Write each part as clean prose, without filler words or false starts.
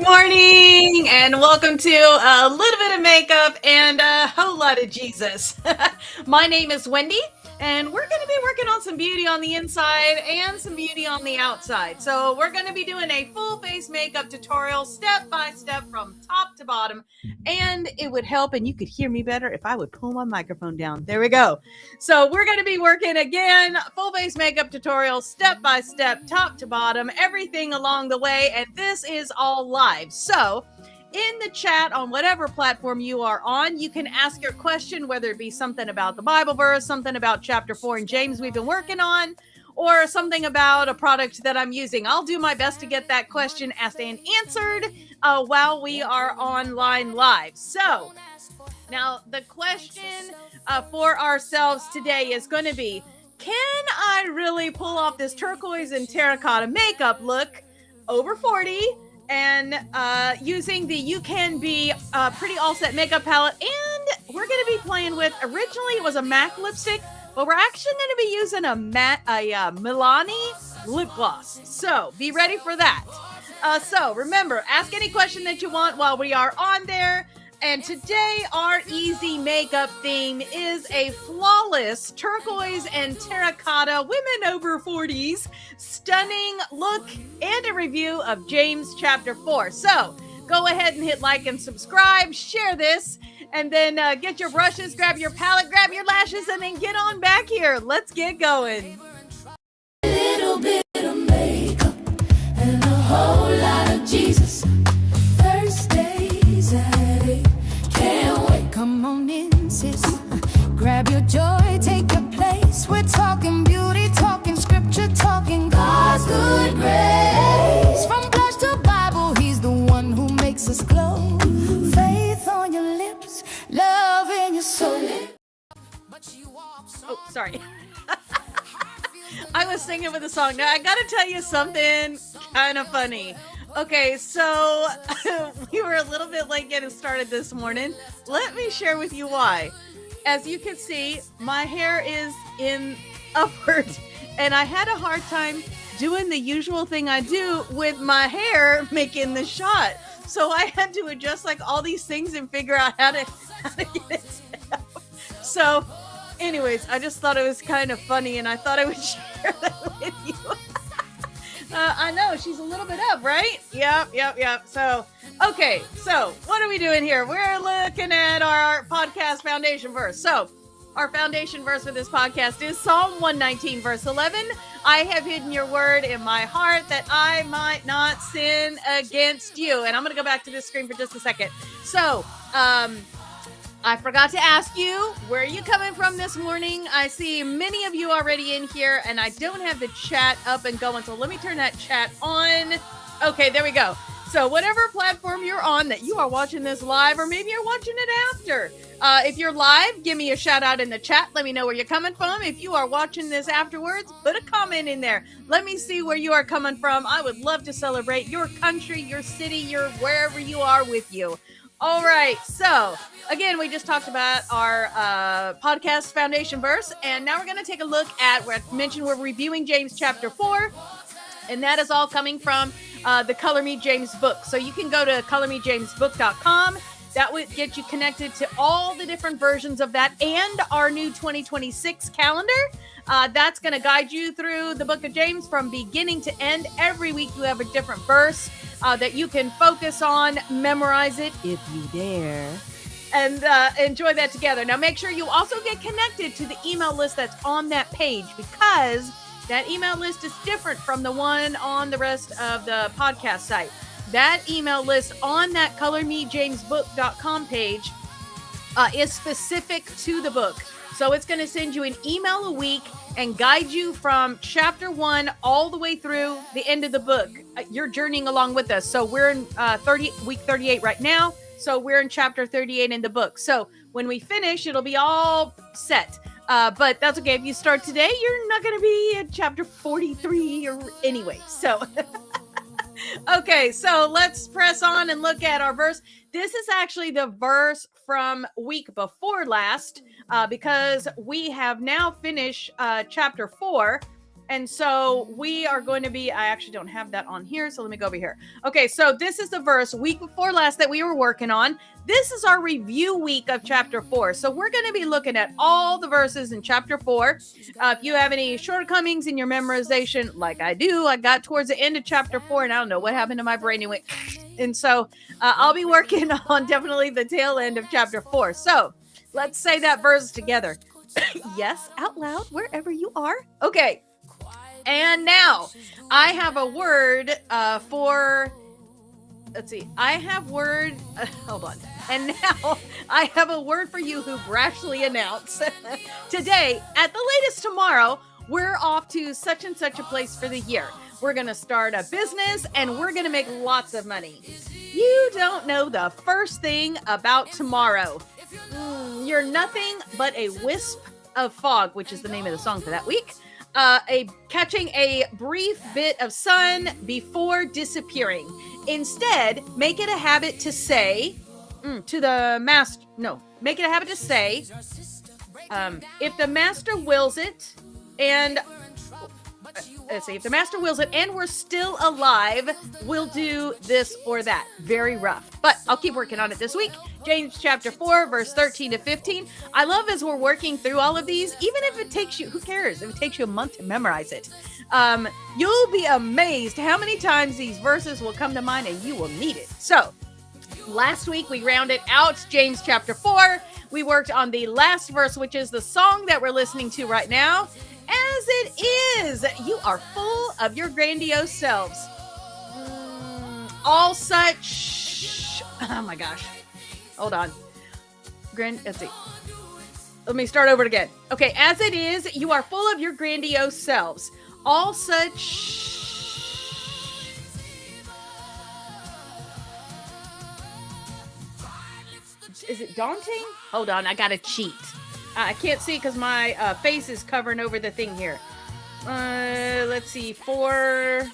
morning and welcome to a little bit of makeup and a whole lot of Jesus. My name is Wendy and we're going to be working on some beauty on the inside and some beauty on the outside. So we're going to be doing a full face makeup tutorial step by step from top to bottom, and it would help and you could hear me better if I would pull my microphone down. There we go. So we're going to be working again, full face makeup tutorial, step by step, top to bottom, everything along the way. And this is all live. So in the chat on whatever platform you are on, you can ask your question, whether it be something about the Bible verse, something about chapter 4 in James we've been working on, or something about a product that I'm using. I'll do my best to get that question asked and answered while we are online live. So now the question for ourselves today is going to be, can I really pull off this turquoise and terracotta makeup look over 40 and using the UCANBE Pretty All Set makeup palette? And we're going to be playing with, originally it was a MAC lipstick, but we're actually going to be using a Milani lip gloss. So be ready for that. So remember, ask any question that you want while we are on there. And today our easy makeup theme is a flawless turquoise and terracotta women over 40s stunning look and a review of James chapter 4. So go ahead and hit like and subscribe, share this, and then get your brushes, grab your palette, grab your lashes, and then get on back here. Let's get going. A little bit of makeup and a whole lot of Jesus. Thursdays at 8. Can't wait. Come on in, sis. Grab your joy, take your place. We're talking beauty, talking scripture, talking God's good grace. From blush to Bible, he's the one who makes us glow. Faith on your lips, love in your soul. Oh, sorry. I was singing with a song. Now, I gotta tell you something kind of funny. Okay, so we were a little bit late getting started this morning. Let me share with you why. As you can see, my hair is in upward, and I had a hard time doing the usual thing I do with my hair making the shot. So I had to adjust like all these things and figure out how to get it set up. So anyways, I just thought it was kind of funny, and I thought I would share that with you. I know, she's a little bit up, right? Yep. So, okay, so what are we doing here? We're looking at our podcast foundation verse. So, our foundation verse for this podcast is Psalm 119, verse 11. I have hidden your word in my heart that I might not sin against you. And I'm going to go back to this screen for just a second. So, I forgot to ask you, where are you coming from this morning? I see many of you already in here, and I don't have the chat up and going, so let me turn that chat on. Okay, there we go. So whatever platform you're on that you are watching this live, or maybe you're watching it after. If you're live, give me a shout out in the chat. Let me know where you're coming from. If you are watching this afterwards, put a comment in there. Let me see where you are coming from. I would love to celebrate your country, your city, your wherever you are with you. All right, so again, we just talked about our podcast foundation verse, and now we're going to take a look at, I mentioned we're reviewing James chapter 4, and that is all coming from the Color Me James book. So you can go to colormejamesbook.com. That would get you connected to all the different versions of that and our new 2026 calendar. That's going to guide you through the book of James from beginning to end. Every week you have a different verse that you can focus on, memorize it if you dare, and enjoy that together. Now make sure you also get connected to the email list that's on that page, because that email list is different from the one on the rest of the podcast site. That email list on that colormejamesbook.com page is specific to the book. So it's going to send you an email a week and guide you from chapter 1 all the way through the end of the book. You're journeying along with us. So we're in week 38 right now. So we're in chapter 38 in the book. So when we finish, it'll be all set. But that's okay. If you start today, you're not going to be at chapter 43 or anyway. So, okay, so let's press on and look at our verse. This is actually the verse from week before last, because we have now finished chapter 4. And so we are going to be, I actually don't have that on here, so let me go over here. Okay, so this is the verse week before last that we were working on. This is our review week of chapter 4. So we're going to be looking at all the verses in chapter 4. If you have any shortcomings in your memorization, like I do, I got towards the end of chapter 4 and I don't know what happened to my brain. It went, and so I'll be working on definitely the tail end of chapter 4. So let's say that verse together. Yes, out loud, wherever you are. Okay. And now I have a word for, let's see, I have word, hold on. And now I have a word for you who brashly announce today, at the latest tomorrow, we're off to such and such a place for the year. We're going to start a business and we're going to make lots of money. You don't know the first thing about tomorrow. You're nothing but a wisp of fog, which is the name of the song for that week. Catching a brief bit of sun before disappearing. Instead, make it a habit to say to the master. No, make it a habit to say, if the master wills it, and let's see, if the master wills it, and we're still alive, we'll do this or that. Very rough, but I'll keep working on it this week. James chapter 4, verse 13 to 15. I love as we're working through all of these, even if it takes you, who cares? If it takes you a month to memorize it, you'll be amazed how many times these verses will come to mind and you will need it. So last week we rounded out James chapter 4. We worked on the last verse, which is the song that we're listening to right now. As it is, you are full of your grandiose selves. All such, oh my gosh. Hold on. Let's see. Let me start over again. Okay, as it is, you are full of your grandiose selves. All such. Is it daunting? Hold on, I gotta cheat. I can't see because my face is covering over the thing here. Let's see. 4.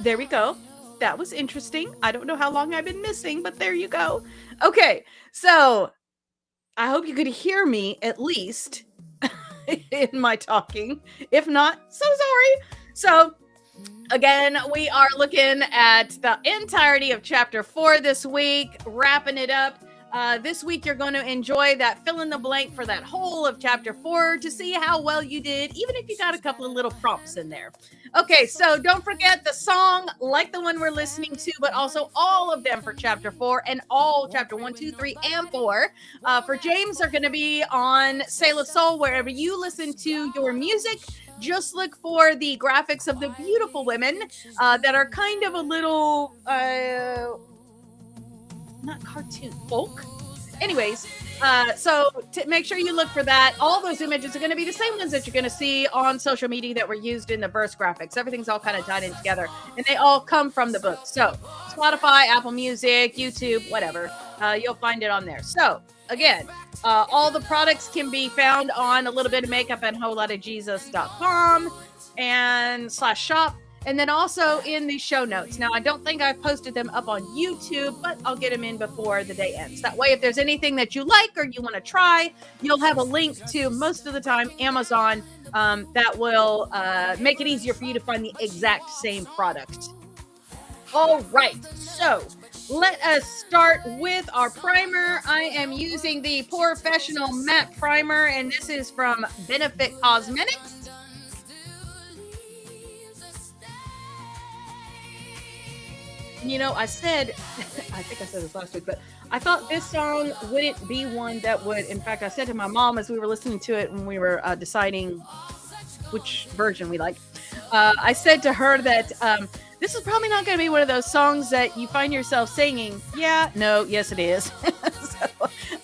There we go. That was interesting. I don't know how long I've been missing, but there you go. Okay, so I hope you could hear me at least in my talking. If not, so sorry. So again, we are looking at the entirety of chapter 4 this week, wrapping it up. This week, you're going to enjoy that fill in the blank for that whole of chapter 4 to see how well you did, even if you got a couple of little prompts in there. Okay, so don't forget the song, like the one we're listening to, but also all of them for chapter 4 and all chapter 1, 2, 3, and 4. For James, are going to be on Sail of Soul, wherever you listen to your music. Just look for the graphics of the beautiful women that are kind of a little... not cartoon, folk. Anyways, so to make sure you look for that. All those images are going to be the same ones that you're going to see on social media that were used in the verse graphics. Everything's all kind of tied in together, and they all come from the book. So Spotify, Apple Music, YouTube, whatever. you'll find it on there. So again, all the products can be found on a little bit of makeup at wholelotofjesus.com and /shop. And then also in the show notes. Now, I don't think I've posted them up on YouTube, but I'll get them in before the day ends. That way, if there's anything that you like or you want to try, you'll have a link to, most of the time, Amazon that will make it easier for you to find the exact same product. All right, so let us start with our primer. I am using the Professional Matte Primer, and this is from Benefit Cosmetics. You know, I said, I think I said this last week, but I thought this song wouldn't be one that would, in fact, I said to my mom as we were listening to it when we were deciding which version we like. I said to her that this is probably not going to be one of those songs that you find yourself singing. Yeah, no, yes, it is. So,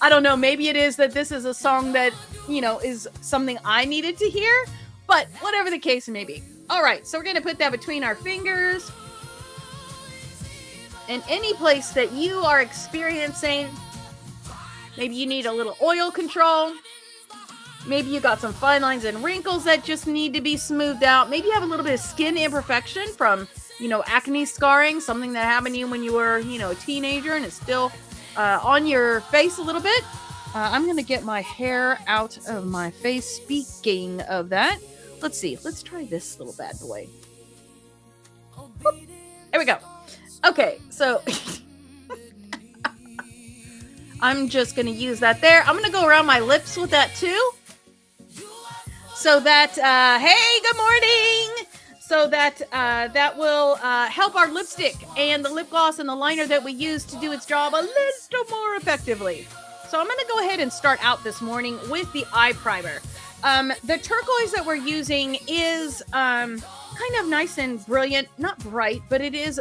I don't know. Maybe it is that this is a song that, you know, is something I needed to hear, but whatever the case may be. All right, so we're going to put that between our fingers. In any place that you are experiencing, maybe you need a little oil control. Maybe you got some fine lines and wrinkles that just need to be smoothed out. Maybe you have a little bit of skin imperfection from, you know, acne scarring, something that happened to you when you were, you know, a teenager and it's still on your face a little bit. I'm going to get my hair out of my face. Speaking of that, let's see. Let's try this little bad boy. Boop. There we go. Okay, so I'm just going to use that there. I'm going to go around my lips with that too. So that, hey, good morning. So that that will help our lipstick and the lip gloss and the liner that we use to do its job a little more effectively. So I'm going to go ahead and start out this morning with the eye primer. The turquoise that we're using is kind of nice and brilliant, not bright, but it is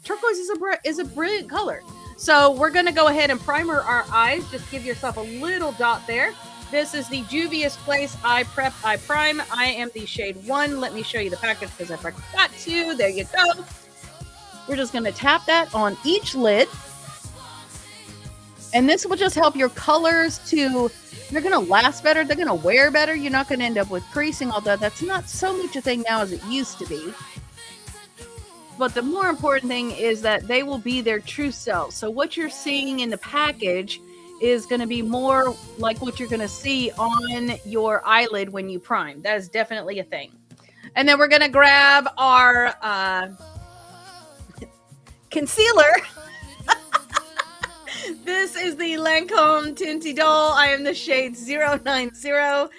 turquoise is a brilliant color. So we're going to go ahead and primer our eyes. Just give yourself a little dot there. This is the Juvia's Place Eye Prep Eye Prime. I am the shade 1. Let me show you the package because I forgot to. There you go. We're just going to tap that on each lid. And this will just help your colors to, they're going to last better. They're going to wear better. You're not going to end up with creasing, although that's not so much a thing now as it used to be. But the more important thing is that they will be their true selves. So what you're seeing in the package is going to be more like what you're going to see on your eyelid when you prime. That is definitely a thing. And then we're going to grab our concealer. This is the Lancome Tinty Doll. I am the shade 090.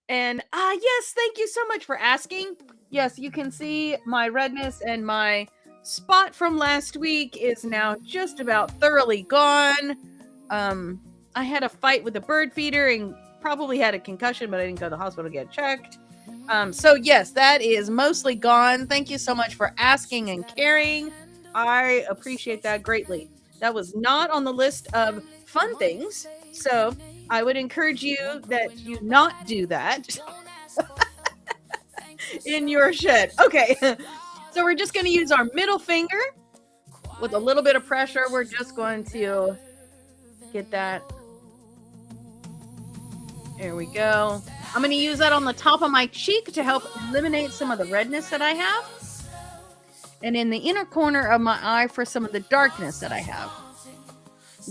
And yes, thank you so much for asking. Yes, you can see my redness and my spot from last week is now just about thoroughly gone. I had a fight with a bird feeder and probably had a concussion, but I didn't go to the hospital to get checked. So yes, that is mostly gone. Thank you so much for asking and caring. I appreciate that greatly. That was not on the list of fun things, so I would encourage you that you not do that in your shed. Okay, so we're just going to use our middle finger with a little bit of pressure. We're just going to get that. There we go. I'm going to use that on the top of my cheek to help eliminate some of the redness that I have. And in the inner corner of my eye for some of the darkness that I have.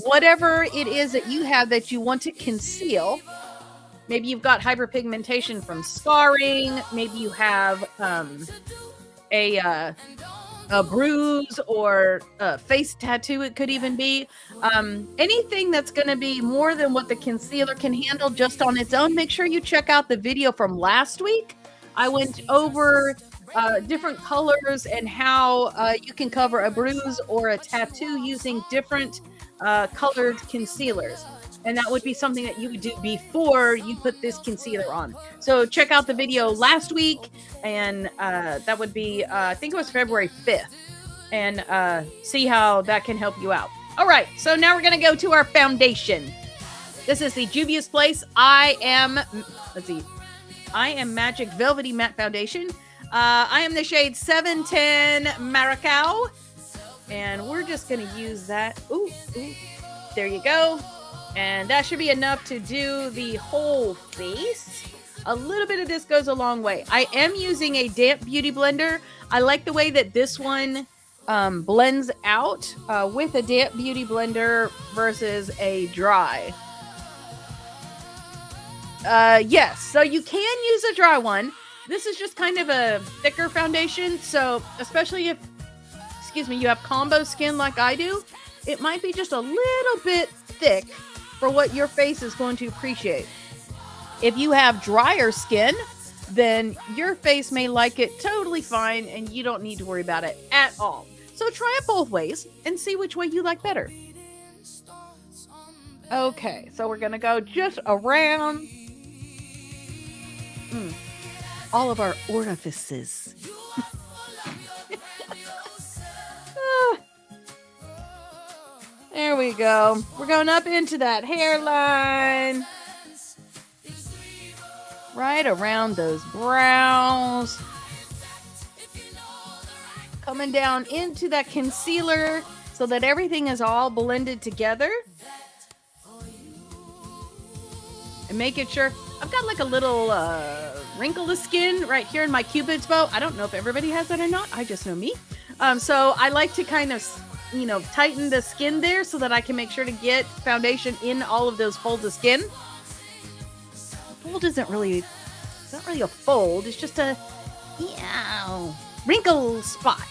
Whatever it is that you have that you want to conceal, maybe you've got hyperpigmentation from scarring, maybe you have a bruise or a face tattoo, it could even be. Anything that's going to be more than what the concealer can handle just on its own, make sure you check out the video from last week. I went over different colors and how you can cover a bruise or a tattoo using different colored concealers. And that would be something that you would do before you put this concealer on. So check out the video last week, and that would be, I think it was February 5th, and see how that can help you out. All right, so now we're going to go to our foundation. This is the Juvia's Place I Am Magic Velvety Matte Foundation. I am the shade 710 Maracau, and we're just going to use that. There you go. And that should be enough to do the whole face. A little bit of this goes a long way. I am using a damp beauty blender. I like the way that this one blends out with a damp beauty blender versus a dry. Yes, so you can use a dry one. This is just kind of a thicker foundation, so especially if, you have combo skin like I do, it might be just a little bit thick for what your face is going to appreciate. If you have drier skin, then your face may like it totally fine and you don't need to worry about it at all. So try it both ways and see which way you like better. Okay, so we're gonna go just around all of our orifices. There we go. We're going up into that hairline. Right around those brows. Coming down into that concealer so that everything is all blended together. And making sure, I've got like a little wrinkle of skin right here in my cupid's bow. I don't know if everybody has that or not. I just know me. So I like to kind of, tighten the skin there so that I can make sure to get foundation in all of those folds of skin. Fold isn't really, it's not really a fold. It's just a, wrinkle spot.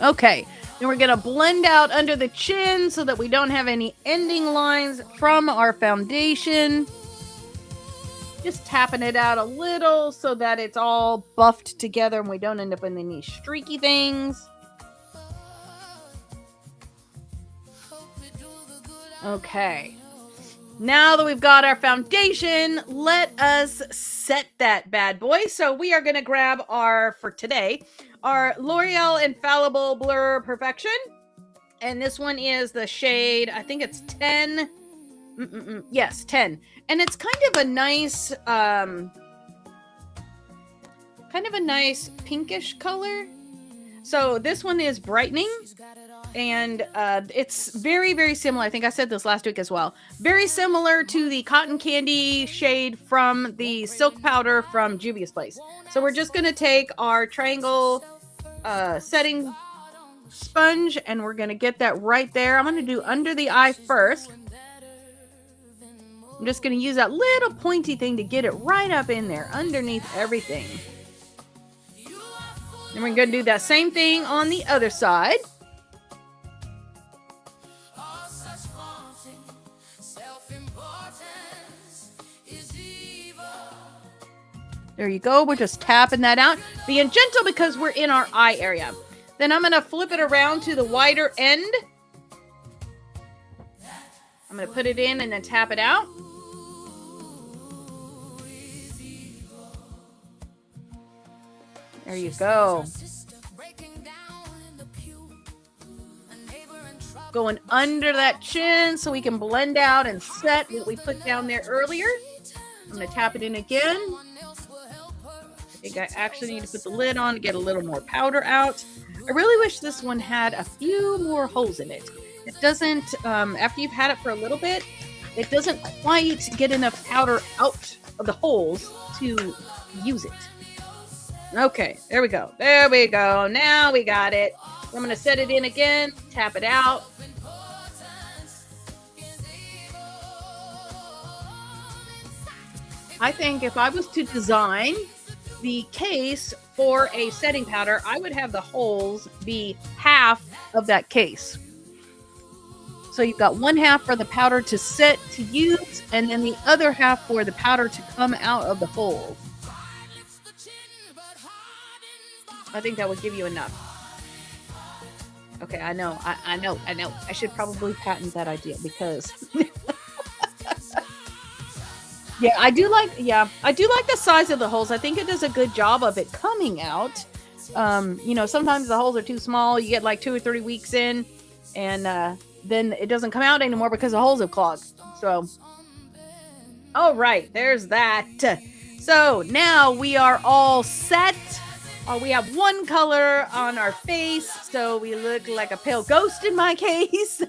Okay. Then we're going to blend out under the chin so that we don't have any ending lines from our foundation. Just tapping it out a little so that it's all buffed together and we don't end up in any streaky things. Okay. Now that we've got our foundation, let us set that bad boy. So we are going to grab for today, our L'Oreal Infallible Blur Perfection. And this one is the shade, I think it's 10. Yes, 10. And it's kind of a nice pinkish color. So this one is brightening. And it's very, very similar. I think I said this last week as well. Very similar to the Cotton Candy shade from the Silk Powder from Juvia's Place. So we're just going to take our triangle setting sponge and we're going to get that right there. I'm going to do under the eye first. I'm just going to use that little pointy thing to get it right up in there underneath everything. And we're going to do that same thing on the other side. There you go. We're just tapping that out. Being gentle because we're in our eye area. Then I'm going to flip it around to the wider end. I'm going to put it in and then tap it out. There you go. Going under that chin so we can blend out and set what we put down there earlier. I'm going to tap it in again. I think I actually need to put the lid on to get a little more powder out. I really wish this one had a few more holes in it. It doesn't, after you've had it for a little bit, it doesn't quite get enough powder out of the holes to use it. Okay, there we go. There we go. Now we got it. I'm going to set it in again, tap it out. I think if I was to design the case for a setting powder, I would have the holes be half of that case. So you've got one half for the powder to set to use, and then the other half for the powder to come out of the hole. I think that would give you enough. Okay, I know. I should probably patent that idea because I do like the size of the holes. I think it does a good job of it coming out. Sometimes the holes are too small. You get like 2 or 3 weeks in, and then it doesn't come out anymore because the holes have clogged. So, all right, there's that. So now we are all set. We have one color on our face, so we look like a pale ghost in my case.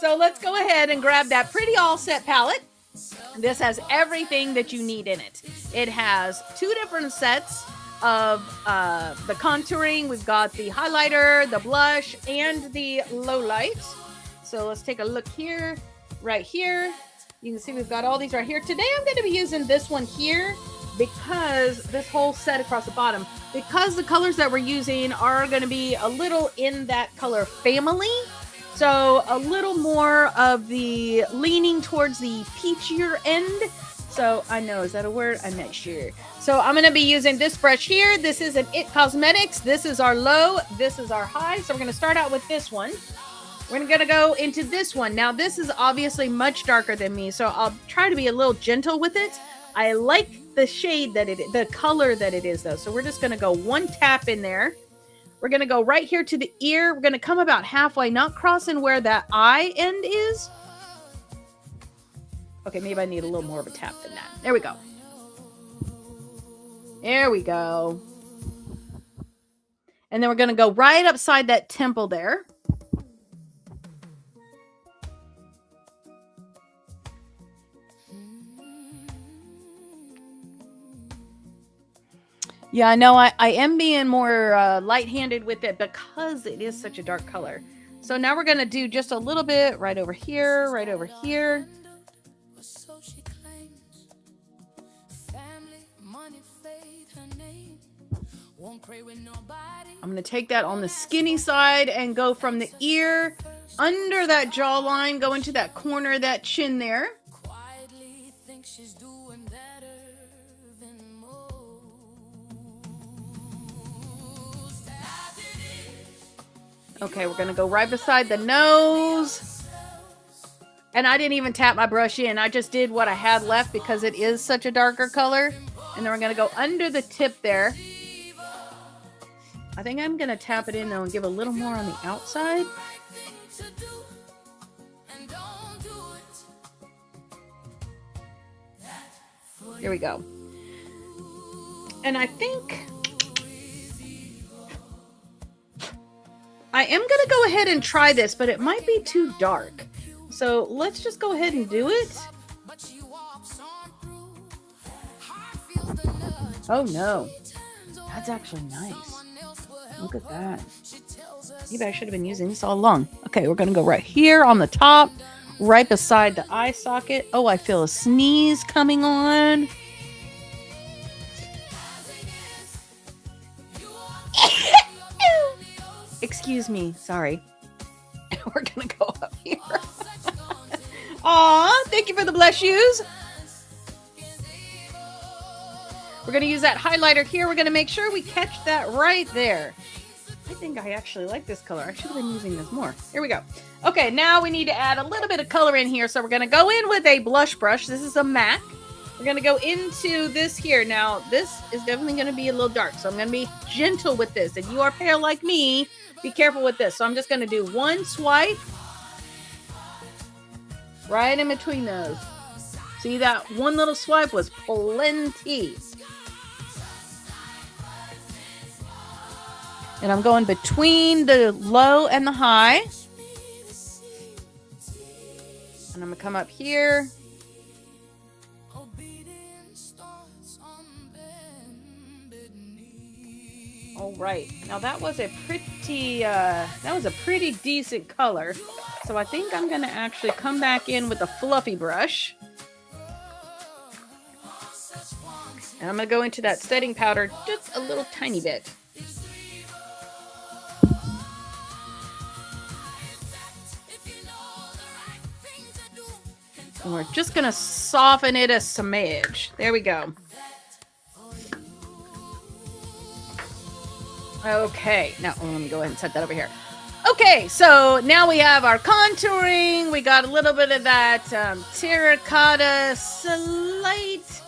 So let's go ahead and grab that Pretty All Set palette. This has everything that you need in it. It has 2 different sets of the contouring. We've got the highlighter, the blush, and the low light. So let's take a look here, right here. You can see we've got all these right here. Today I'm going to be using this one here because this whole set across the bottom, because the colors that we're using are going to be a little in that color family. So a little more of the leaning towards the peachier end. So I know, is that a word? I'm not sure. So I'm going to be using this brush here. This is an IT Cosmetics. This is our low. This is our high. So we're going to start out with this one. We're going to go into this one. Now this is obviously much darker than me, so I'll try to be a little gentle with it. I like the shade that the color that it is though. So we're just going to go 1 tap in there. We're going to go right here to the ear. We're going to come about halfway, not crossing where that eye end is. Okay, maybe I need a little more of a tap than that. There we go. There we go. And then we're going to go right upside that temple there. Yeah, I know I am being more light-handed with it because it is such a dark color. So now we're going to do just a little bit right over here, right over here. I'm going to take that on the skinny side and go from the ear under that jawline, go into that corner of that chin there. Okay, we're going to go right beside the nose. And I didn't even tap my brush in. I just did what I had left because it is such a darker color. And then we're going to go under the tip there. I think I'm going to tap it in though and give a little more on the outside. Here we go. And I think I am going to go ahead and try this, but it might be too dark. So let's just go ahead and do it. Oh no, that's actually nice. Look at that. Maybe I should have been using this all along. Okay, we're going to go right here on the top, right beside the eye socket. Oh, I feel a sneeze coming on. Excuse me, sorry. We're gonna go up here. Aw, thank you for the bless yous. We're gonna use that highlighter here. We're gonna make sure we catch that right there. I think I actually like this color. I should have been using this more. Here we go. Okay, now we need to add a little bit of color in here. So we're gonna go in with a blush brush. This is a MAC. We're going to go into this here. Now, this is definitely going to be a little dark, so I'm going to be gentle with this. If you are pale like me, be careful with this. So I'm just going to do 1 swipe right in between those. See, that one little swipe was plenty. And I'm going between the low and the high. And I'm going to come up here. All right, now that was a pretty decent color. So I think I'm gonna actually come back in with a fluffy brush. And I'm gonna go into that setting powder just a little tiny bit. And we're just gonna soften it a smidge. There we go. Okay, now let me go ahead and set that over here. Okay, so now we have our contouring. We got a little bit of that terracotta, slight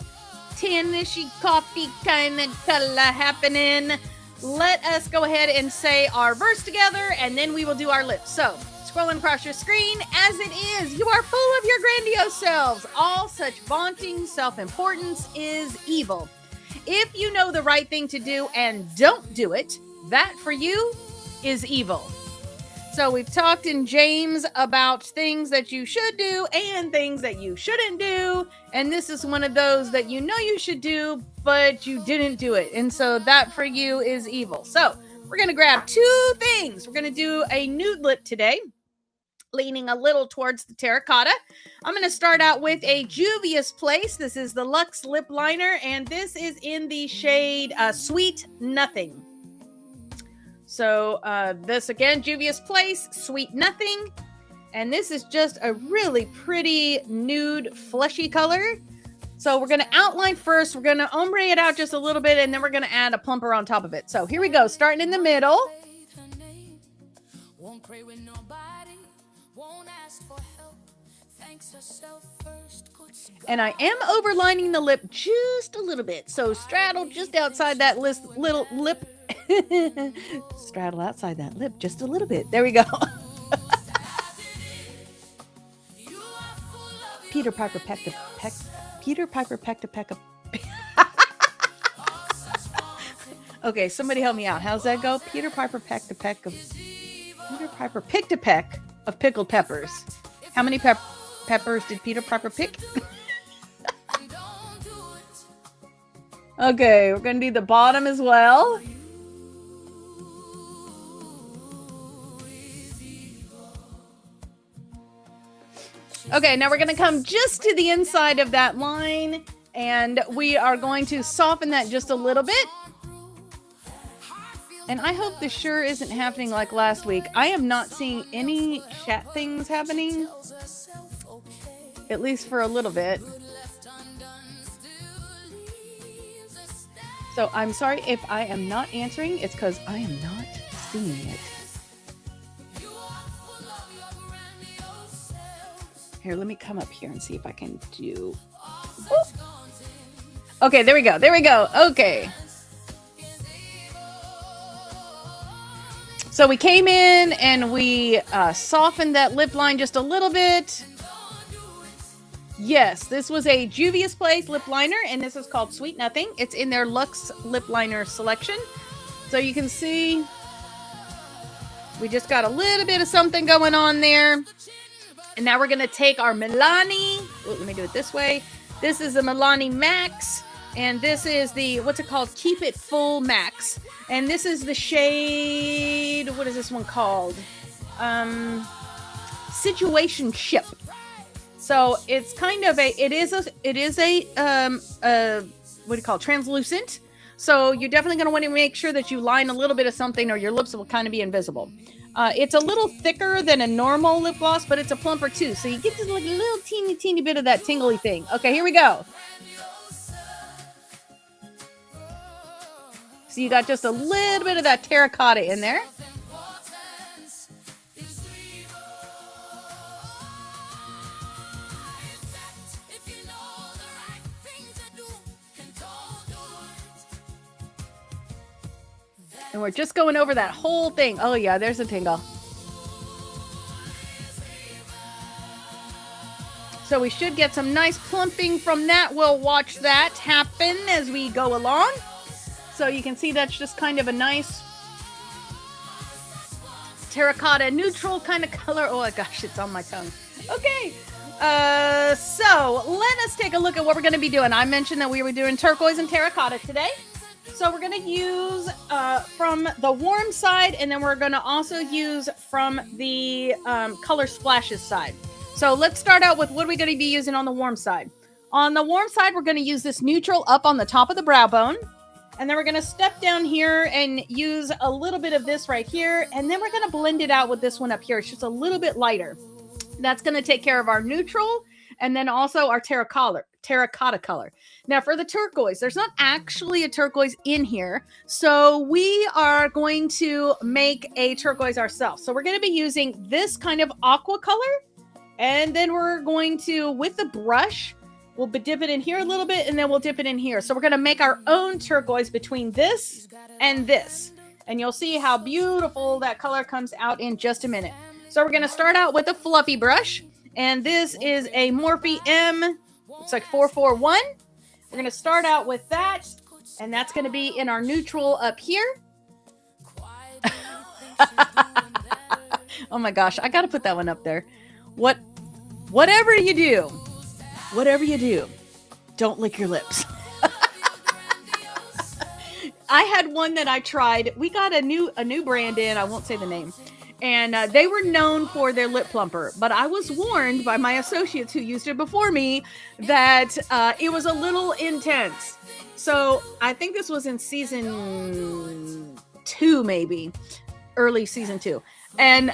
tannishy coffee kind of color happening. Let us go ahead and say our verse together, and then we will do our lips. So, scrolling across your screen, as it is, you are full of your grandiose selves. All such vaunting self-importance is evil. if you know the right thing to do and don't do it, that for you is evil. So we've talked in James about things that you should do and things that you shouldn't do. And this is one of those that you know you should do, but you didn't do it. And so that for you is evil. So we're going to grab two things. We're going to do a nude lip today, leaning a little towards the terracotta. I'm going to start out with a Juvia's Place. This is the Luxe Lip Liner, and this is in the shade Sweet Nothing. So this again, Juvia's Place, Sweet Nothing. And this is just a really pretty nude fleshy color. So we're going to outline first. We're going to ombre it out just a little bit, and then we're going to add a plumper on top of it. So here we go, starting in the middle. And I am overlining the lip just a little bit. So straddle just outside that little lip. Straddle outside that lip just a little bit. There we go. Peter Piper pecked a peck. Peter Piper pecked a peck of. Okay, somebody help me out. How's that go? Peter Piper pecked a peck of. Peter Piper picked a peck of pickled peppers. How many peppers did Peter Piper pick? Okay, we're gonna do the bottom as well. Okay, now we're gonna come just to the inside of that line, and we are going to soften that just a little bit. And I hope this sure isn't happening like last week. I am not seeing any chat things happening, at least for a little bit. So I'm sorry if I am not answering. It's because I am not seeing it. Here, let me come up here and see if I can do... Ooh. Okay, there we go. There we go. Okay. So we came in and we softened that lip line just a little bit. Yes, this was a Juvia's Place lip liner, and this is called Sweet Nothing. It's in their Luxe Lip Liner selection. So you can see we just got a little bit of something going on there. And now we're going to take our Milani. Oh, let me do it this way. This is the Milani Max, and this is the, what's it called? Keep It Full Max. And this is the shade, what is this one called? Situation Ship. So it's kind of a, it is a what do you call it? Translucent. So you're definitely going to want to make sure that you line a little bit of something, or your lips will kind of be invisible. It's a little thicker than a normal lip gloss, but it's a plumper too. So you get just like a little teeny bit of that tingly thing. Okay, here we go. So you got just a little bit of that terracotta in there. And we're just going over that whole thing. Oh yeah, there's a tingle. So we should get some nice plumping from that. We'll watch that happen as we go along. So you can see that's just kind of a nice terracotta neutral kind of color. Oh my gosh, it's on my tongue. Okay. So let us take a look at what we're going to be doing. I mentioned that we were doing turquoise and terracotta today. So we're going to use from the warm side, and then we're going to also use from the color splashes side. So let's start out with what we're going to be using on the warm side. On the warm side, we're going to use this neutral up on the top of the brow bone. And then we're going to step down here and use a little bit of this right here. And then we're going to blend it out with this one up here. It's just a little bit lighter. That's going to take care of our neutral and then also our terracotta color. Now for the turquoise, there's not actually a turquoise in here. So we are going to make a turquoise ourselves. So we're going to be using this kind of aqua color. And then we're going to, with the brush, we'll dip it in here a little bit, and then we'll dip it in here. So we're going to make our own turquoise between this and this. And you'll see how beautiful that color comes out in just a minute. So we're going to start out with a fluffy brush. And this is a Morphe M. It's like 441. We're going to start out with that. And that's going to be in our neutral up here. Oh my gosh, I got to put that one up there. Whatever you do, don't lick your lips. I had one that I tried. We got a new brand in. I won't say the name. And they were known for their lip plumper. But I was warned by my associates who used it before me that it was a little intense. So I think this was in season 2, maybe. Early season 2. And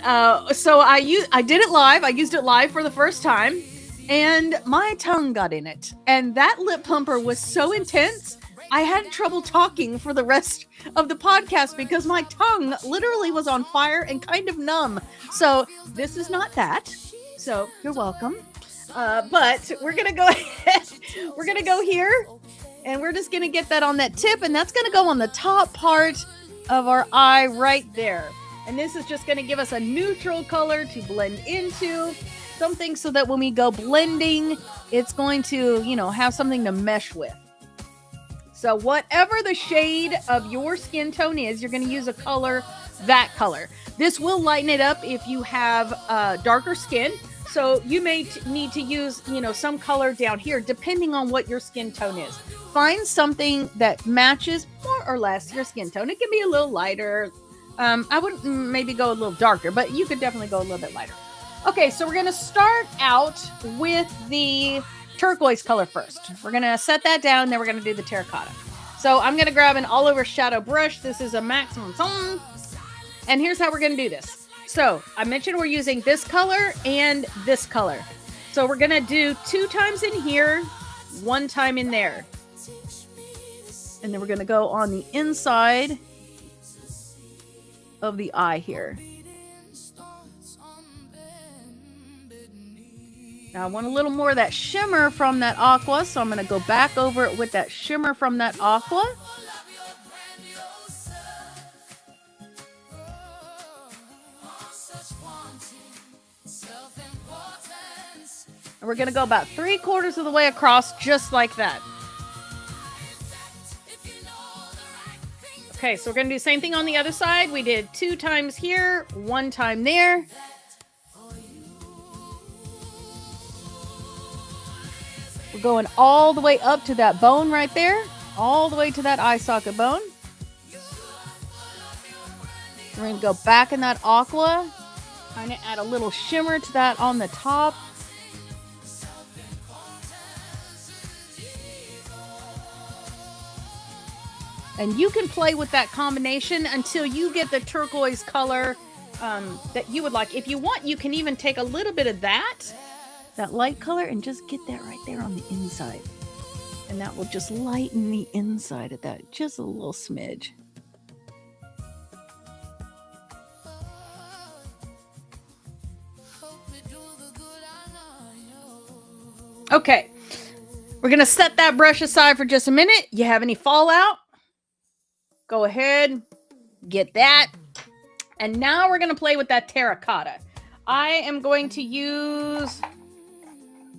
so I did it live. I used it live for the first time. And my tongue got in it. And that lip plumper was so intense, I had trouble talking for the rest of the podcast because my tongue literally was on fire and kind of numb. So this is not that. So you're welcome. But we're going to go ahead. We're going to go here. And we're just going to get that on that tip. And that's going to go on the top part of our eye right there. And this is just going to give us a neutral color to blend into. Something so that when we go blending, it's going to, have something to mesh with. So whatever the shade of your skin tone is, you're going to use that color. This will lighten it up if you have darker skin. So you may need to use, some color down here, depending on what your skin tone is. Find something that matches more or less your skin tone. It can be a little lighter. I wouldn't maybe go a little darker, but you could definitely go a little bit lighter. Okay, so we're going to start out with the turquoise color first. We're going to set that down, then we're going to do the terracotta. So I'm going to grab an all over shadow brush. This is a maximum song. And here's how we're going to do this. So I mentioned we're using this color and this color. So we're going to do 2 times in here, 1 time in there. And then we're going to go on the inside of the eye here. Now I want a little more of that shimmer from that aqua, so I'm going to go back over it with that shimmer from that aqua. And we're going to go about 3/4 of the way across, just like that. Okay, so we're going to do the same thing on the other side. We did 2 times here, 1 time there. We're going all the way up to that bone right there. All the way to that eye socket bone. We're going to go back in that aqua. Kind of add a little shimmer to that on the top. And you can play with that combination until you get the turquoise color that you would like. If you want, you can even take a little bit of that light color, and just get that right there on the inside. And that will just lighten the inside of that just a little smidge. Okay, we're going to set that brush aside for just a minute. You have any fallout? Go ahead, get that. And now we're going to play with that terracotta. I am going to use,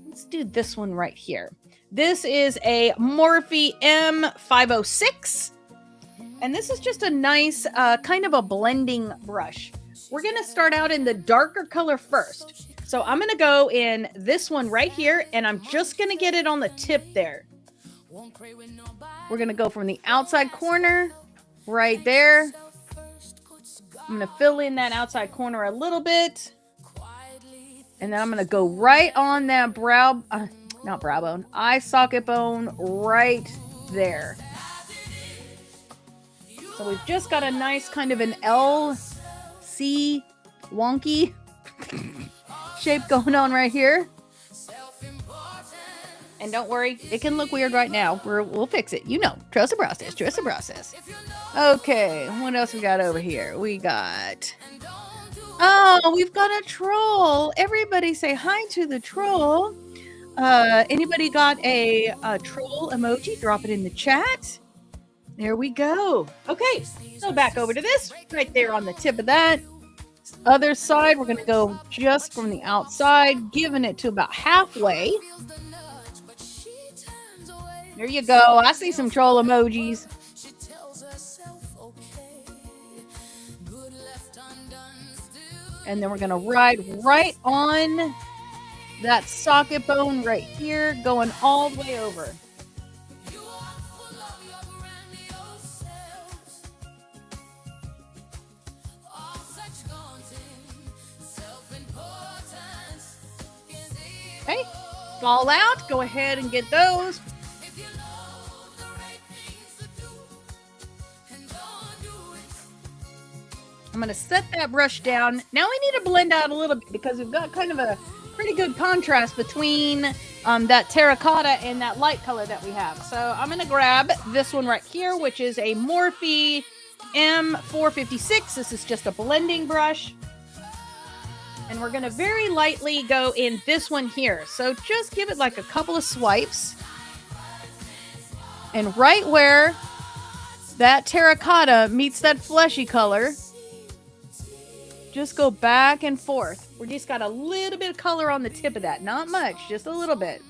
let's do this one right here. This is a Morphe M506. And this is just a nice kind of a blending brush. We're going to start out in the darker color first. So I'm going to go in this one right here, and I'm just going to get it on the tip there. We're going to go from the outside corner right there. I'm going to fill in that outside corner a little bit. And then I'm going to go right on that not brow bone, eye socket bone right there. So we've just got a nice kind of an LC wonky shape going on right here. And don't worry, it can look weird right now. We'll fix it. Trust the process. Trust the process. Okay, what else we got over here? We've got a troll. Everybody say hi to the troll. Anybody got a troll emoji? Drop it in the chat. There we go. Okay, so back over to this. Right there on the tip of that. Other side, we're going to go just from the outside, giving it to about halfway. There you go. I see some troll emojis. And then we're going to ride right on that socket bone right here, going all the way over. Okay, fall out. Go ahead and get those. I'm going to set that brush down. Now we need to blend out a little bit because we've got kind of a pretty good contrast between that terracotta and that light color that we have. So I'm going to grab this one right here, which is a Morphe M456. This is just a blending brush. And we're going to very lightly go in this one here. So just give it like a couple of swipes. And right where that terracotta meets that fleshy color, just go back and forth. We just got a little bit of color on the tip of that. Not much, just a little bit.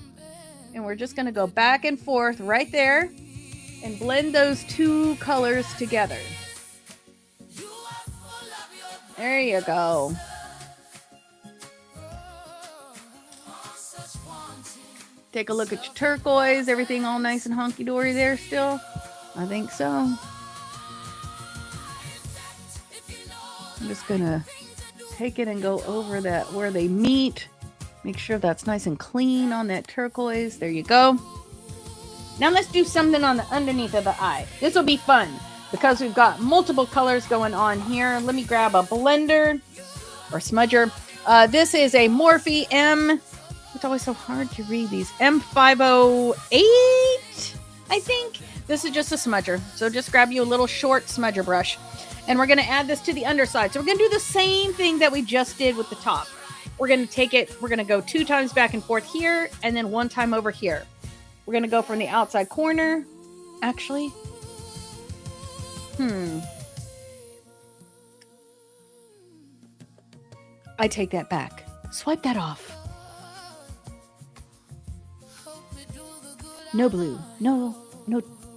And we're just going to go back and forth right there and blend those two colors together. There you go. Take a look at your turquoise. Everything all nice and honky-dory there still? I think so. I'm just going to take it and go over that where they meet. Make sure that's nice and clean on that turquoise. There you go. Now let's do something on the underneath of the eye. This will be fun because we've got multiple colors going on here. Let me grab a blender or smudger. This is a Morphe M. It's always so hard to read these. M508, I think. This is just a smudger. So just grab you a little short smudger brush. And we're going to add this to the underside. So we're going to do the same thing that we just did with the top. We're going to take it, we're going to go 2 times back and forth here, and then 1 time over here. We're going to go from the outside corner. Actually, I take that back. Swipe that off. No blue, no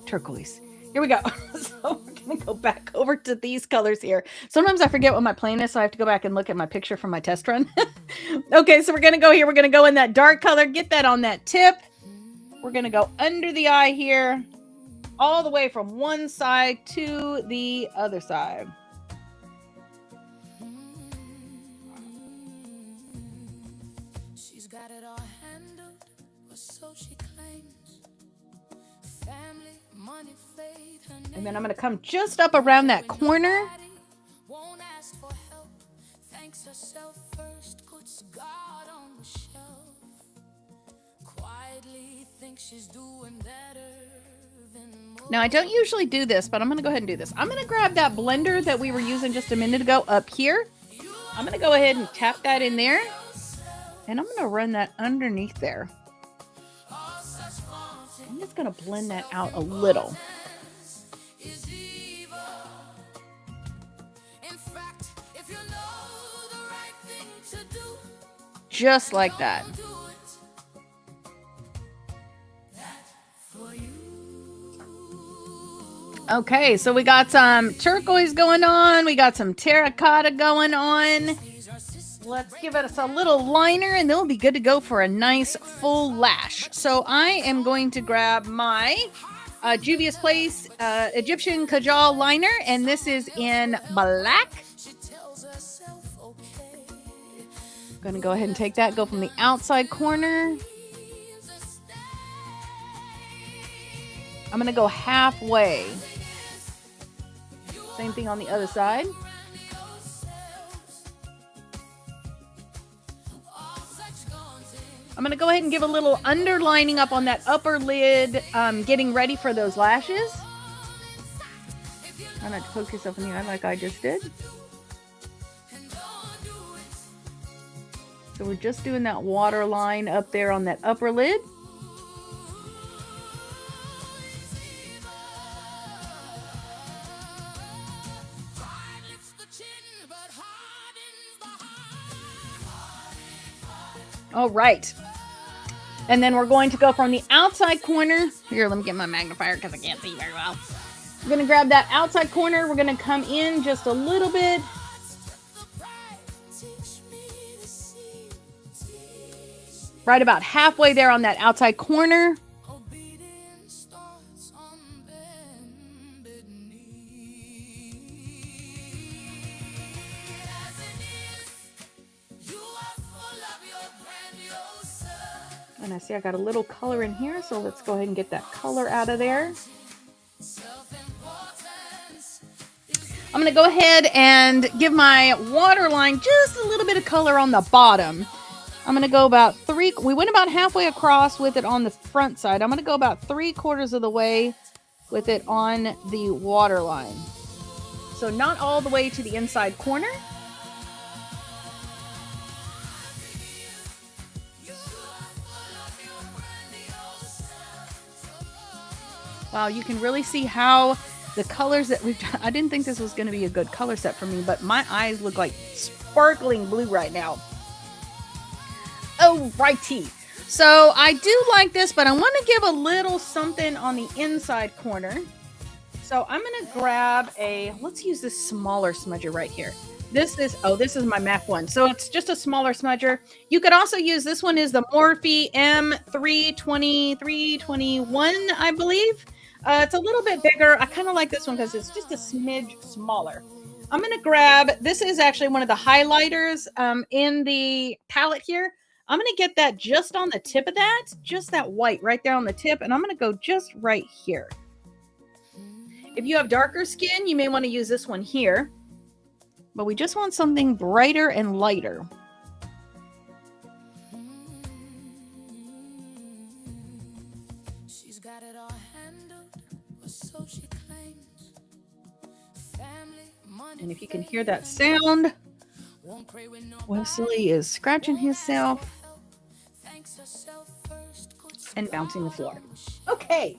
turquoise. Here we go. So we're going to go back over to these colors here. Sometimes I forget what my plan is, so I have to go back and look at my picture from my test run. Okay, so we're going to go here. We're going to go in that dark color. Get that on that tip. We're going to go under the eye here, all the way from one side to the other side. She's got it all handled, or so she claims. Family, money, faith, and then I'm going to come just up around that corner. Won't ask for help. Thanks herself first, puts God on the shelf. Quietly thinks she's doing better than most. Now I don't usually do this, but I'm going to go ahead and do this. I'm going to grab that blender that we were using just a minute ago up here. I'm going to go ahead and tap that in there. And I'm going to run that underneath there. I'm just going to blend that out a little. Just like that. Okay, so we got some turquoise going on. We got some terracotta going on. Let's give it a little liner and then we'll be good to go for a nice full lash. So I am going to grab my Juvia's Place Egyptian Kajal liner, and this is in black. I'm going to go ahead and take that, go from the outside corner. I'm going to go halfway. Same thing on the other side. I'm going to go ahead and give a little underlining up on that upper lid, getting ready for those lashes. Try not to poke yourself in the eye like I just did. So we're just doing that water line up there on that upper lid. All right. And then we're going to go from the outside corner. Here, let me get my magnifier because I can't see very well. We're going to grab that outside corner. We're going to come in just a little bit. right about halfway there on that outside corner. And I see I got a little color in here, so let's go ahead and get that color out of there. I'm going to go ahead and give my waterline just a little bit of color on the bottom. I'm going to go about we went about halfway across with it on the front side. I'm going to go about 3/4 of the way with it on the waterline. So not all the way to the inside corner. Wow, you can really see how the colors that we've done. I didn't think this was going to be a good color set for me, but my eyes look like sparkling blue right now. Oh, righty. So I do like this, but I want to give a little something on the inside corner. So I'm going to grab let's use this smaller smudger right here. This is my MAC one. So it's just a smaller smudger. You could also use, this one is the Morphe M321, I believe. It's a little bit bigger. I kind of like this one because it's just a smidge smaller. I'm going to grab, this is actually one of the highlighters in the palette here. I'm going to get that just on the tip of that, just that white right there on the tip. And I'm going to go just right here. If you have darker skin, you may want to use this one here. But we just want something brighter and lighter. She's got it all handled, or so she claims. Family, money, and if you can hear that sound, Wesley is scratching himself and bouncing the floor. Okay,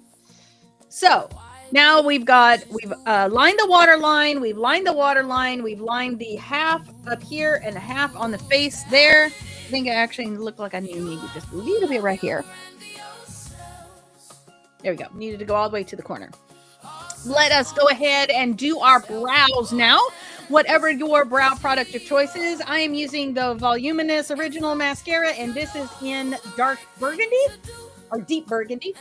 so now we've lined the water line, we've lined the water line, we've lined the half up here and a half on the face there. I think I actually look like I need maybe just a little bit right here. There we go. Needed to go all the way to the corner. Let us go ahead and do our brows now. Whatever your brow product of choice is, I am using the Voluminous Original Mascara, and this is in dark burgundy or deep burgundy.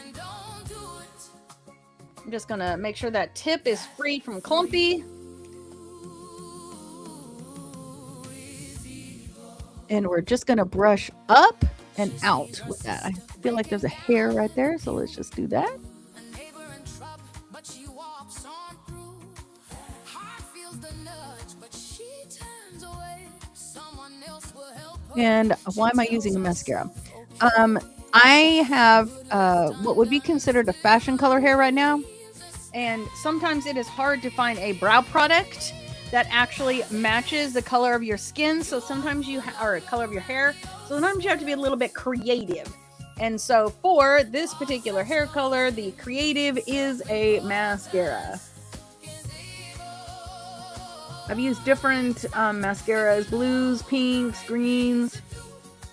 I'm just going to make sure that tip is free from clumpy. And we're just going to brush up and out with that. I feel like there's a hair right there, so let's just do that. And why am I using a mascara? I have what would be considered a fashion color hair right now. And sometimes it is hard to find a brow product that actually matches the color of your skin. So sometimes or color of your hair. So sometimes you have to be a little bit creative. And so for this particular hair color, the creative is a mascara. I've used different mascaras, blues, pinks, greens.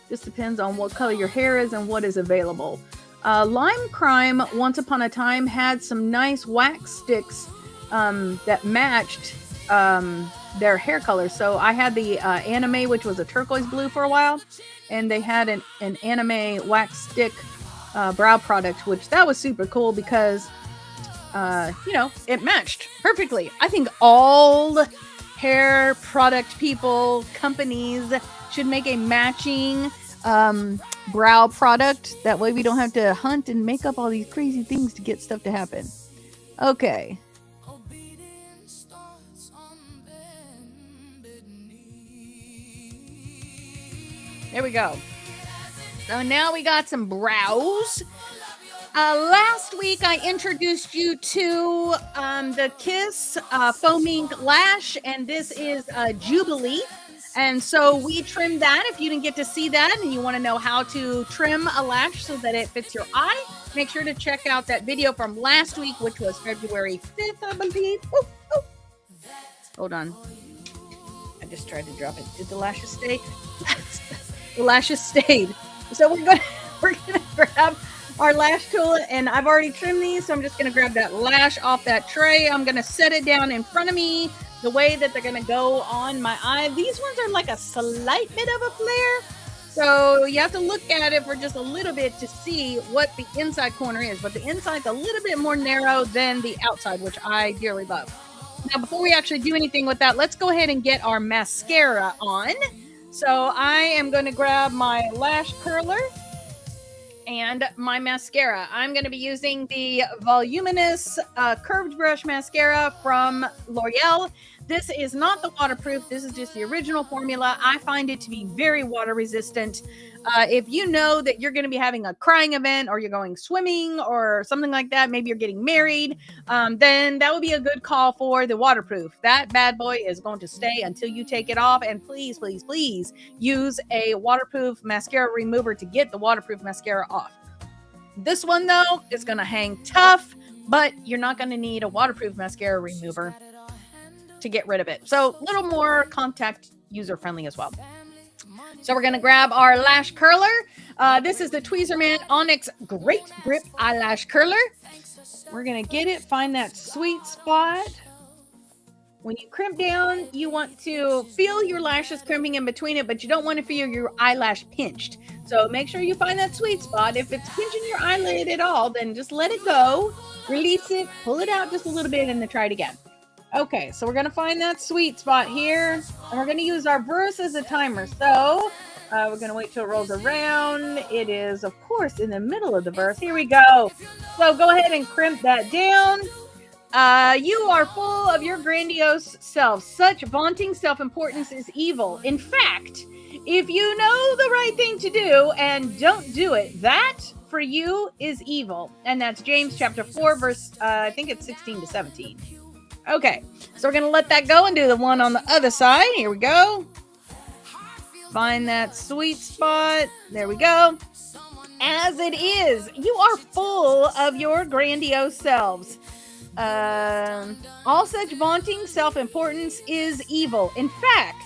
Just depends on what color your hair is and what is available. Lime Crime, once upon a time, had some nice wax sticks that matched their hair color. So I had the Anime, which was a turquoise blue for a while. And they had an Anime wax stick brow product, which that was super cool because, it matched perfectly. I think all hair product people, companies should make a matching brow product. That way we don't have to hunt and make up all these crazy things to get stuff to happen. Okay. There we go. So now we got some brows. Last week I introduced you to the Kiss Foam Ink Lash, and this is Jubilee. And so we trimmed that. If you didn't get to see that and you want to know how to trim a lash so that it fits your eye, make sure to check out that video from last week, which was February 5th, I believe. Ooh, ooh. Hold on. I just tried to drop it. Did the lashes stay? The lashes stayed. So we're gonna grab our lash tool, and I've already trimmed these, so I'm just gonna grab that lash off that tray. I'm gonna set it down in front of me the way that they're gonna go on my eye. These ones are like a slight bit of a flare, So you have to look at it for just a little bit to see what the inside corner is. But the inside's a little bit more narrow than the outside, which I dearly love. Now, before we actually do anything with that, let's go ahead and get our mascara on. So I am going to grab my lash curler and my mascara. I'm going to be using the Voluminous Curved Brush Mascara from L'Oreal. This is not the waterproof. This is just the original formula. I find it to be very water resistant. If you know that you're going to be having a crying event or you're going swimming or something like that, maybe you're getting married, then that would be a good call for the waterproof. That bad boy is going to stay until you take it off. And please, please, please use a waterproof mascara remover to get the waterproof mascara off. This one, though, is going to hang tough, but you're not going to need a waterproof mascara remover to get rid of it. So a little more contact user friendly as well. So we're going to grab our lash curler. This is the Tweezerman Onyx Great Grip Eyelash Curler. We're going to get it, find that sweet spot. When you crimp down, you want to feel your lashes crimping in between it, but you don't want to feel your eyelash pinched. So make sure you find that sweet spot. If it's pinching your eyelid at all, then just let it go, release it, pull it out just a little bit, and then try it again. Okay, so we're going to find that sweet spot here, and we're going to use our verse as a timer. So we're going to wait till it rolls around. It is, of course, in the middle of the verse. Here we go. So go ahead and crimp that down. You are full of your grandiose self. Such vaunting self-importance is evil. In fact, if you know the right thing to do and don't do it, that for you is evil. And that's James chapter 4, verse, I think it's 16 to 17. Okay, so we're going to let that go and do the one on the other side. Here we go. Find that sweet spot. There we go. As it is, you are full of your grandiose selves. All such vaunting self-importance is evil. In fact,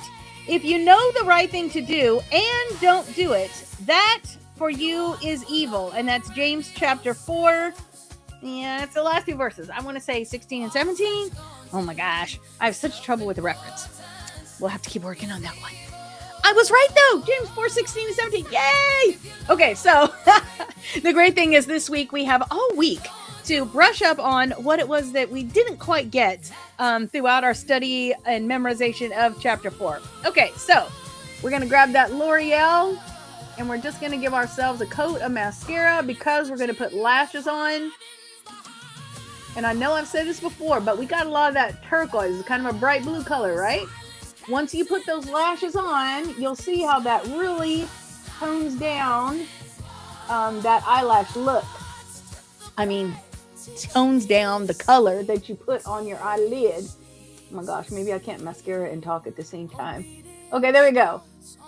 if you know the right thing to do and don't do it, that for you is evil. And that's James chapter 4. Yeah, it's the last two verses. I want to say 16 and 17. Oh my gosh. I have such trouble with the reference. We'll have to keep working on that one. I was right though. James 4, 16 and 17. Yay! Okay, so the great thing is this week we have all week to brush up on what it was that we didn't quite get throughout our study and memorization of chapter 4. Okay, so we're going to grab that L'Oreal and we're just going to give ourselves a coat of mascara because we're going to put lashes on. And I know I've said this before, but we got a lot of that turquoise. It's kind of a bright blue color, right? Once you put those lashes on, you'll see how that really tones down that eyelash look. I mean, tones down the color that you put on your eyelid. Oh my gosh, maybe I can't mascara and talk at the same time. Okay, there we go.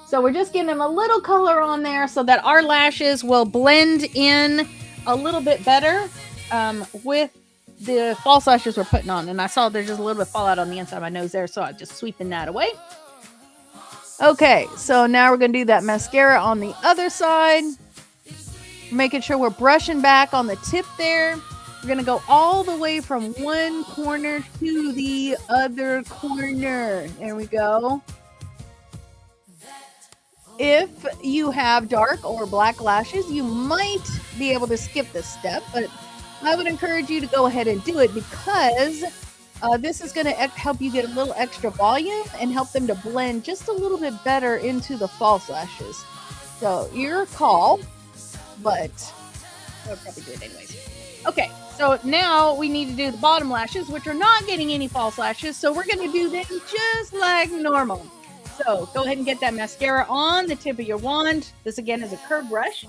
So we're just getting them a little color on there so that our lashes will blend in a little bit better with the false lashes we're putting on. And I saw there's just a little bit of fallout on the inside of my nose there, so I'm just sweeping that away. Okay, so now we're going to do that mascara on the other side. Making sure we're brushing back on the tip there. We're going to go all the way from one corner to the other corner. There we go. If you have dark or black lashes, you might be able to skip this step, but I would encourage you to go ahead and do it because this is going to help you get a little extra volume and help them to blend just a little bit better into the false lashes. So your call, but I'll probably do it anyways. Okay, so now we need to do the bottom lashes, which are not getting any false lashes. So we're going to do them just like normal. So go ahead and get that mascara on the tip of your wand. This again is a curved brush.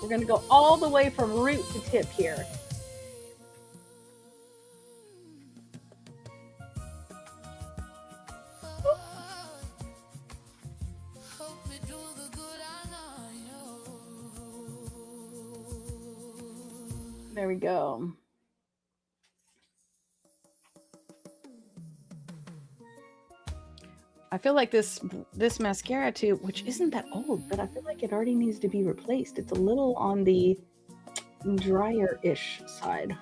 We're going to go all the way from root to tip here. There we go. I feel like this mascara tube, which isn't that old, but I feel like it already needs to be replaced. It's a little on the drier-ish side.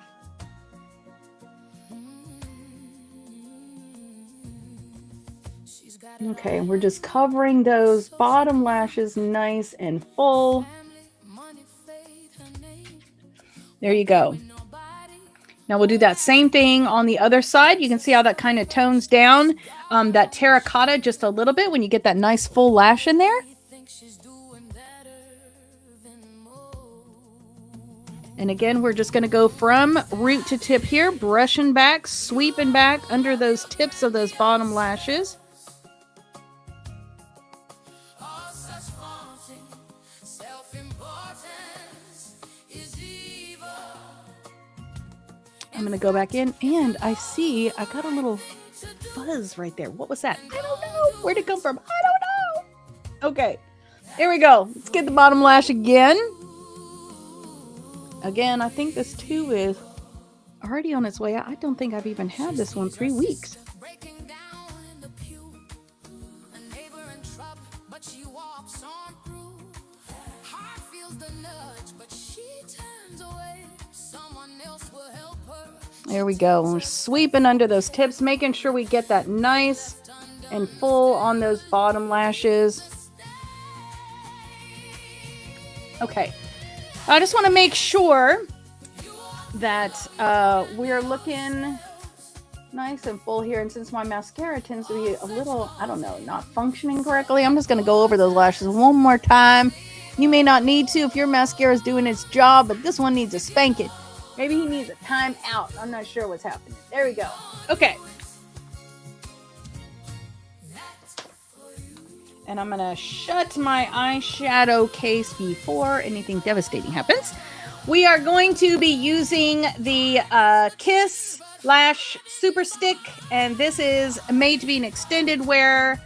Okay, we're just covering those bottom lashes nice and full. There you go. Now we'll do that same thing on the other side. You can see how that kind of tones down that terracotta just a little bit when you get that nice full lash in there. And again, we're just going to go from root to tip here, brushing back, sweeping back under those tips of those bottom lashes. I'm going to go back in, and I see I got a little fuzz right there. What was that? I don't know. Where'd it come from? I don't know. Okay, here we go. Let's get the bottom lash again. Again, I think this too is already on its way out. I don't think I've even had this one 3 weeks. There we go. We're sweeping under those tips, making sure we get that nice and full on those bottom lashes. Okay. I just want to make sure that we're looking nice and full here. And since my mascara tends to be a little, I don't know, not functioning correctly, I'm just going to go over those lashes one more time. You may not need to if your mascara is doing its job, but this one needs a spanking. Maybe he needs a time out. I'm not sure what's happening. There we go. Okay. And I'm going to shut my eyeshadow case before anything devastating happens. We are going to be using the Kiss Lash Super Stick. And this is made to be an extended wear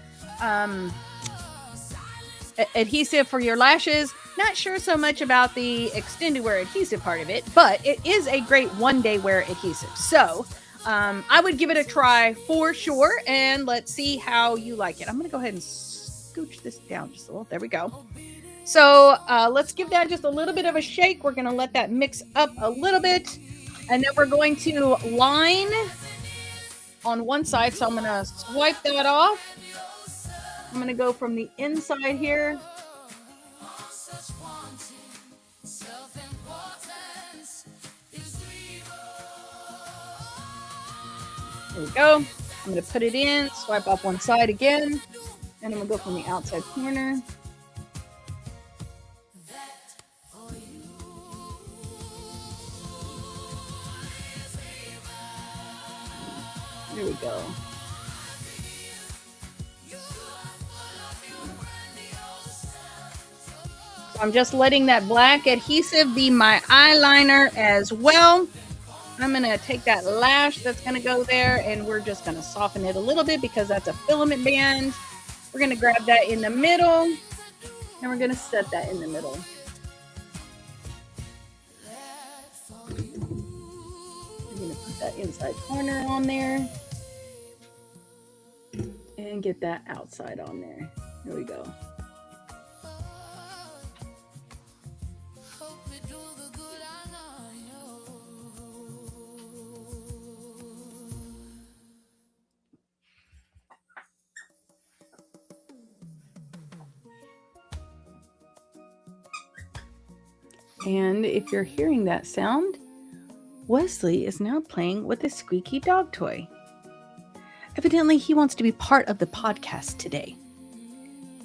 adhesive for your lashes. Not sure so much about the extended wear adhesive part of it, but it is a great one-day wear adhesive. So I would give it a try for sure, and let's see how you like it. I'm going to go ahead and scooch this down just a little. There we go. So let's give that just a little bit of a shake. We're going to let that mix up a little bit, and then we're going to line on one side. So I'm going to swipe that off. I'm going to go from the inside here. There we go. I'm going to put it in, swipe off one side again, and I'm going to go from the outside corner. There we go. So I'm just letting that black adhesive be my eyeliner as well. I'm going to take that lash that's going to go there, and we're just going to soften it a little bit because that's a filament band. We're going to grab that in the middle, and we're going to set that in the middle. I'm going to put that inside corner on there and get that outside on there. There we go. And if you're hearing that sound, Wesley is now playing with a squeaky dog toy. Evidently, he wants to be part of the podcast today.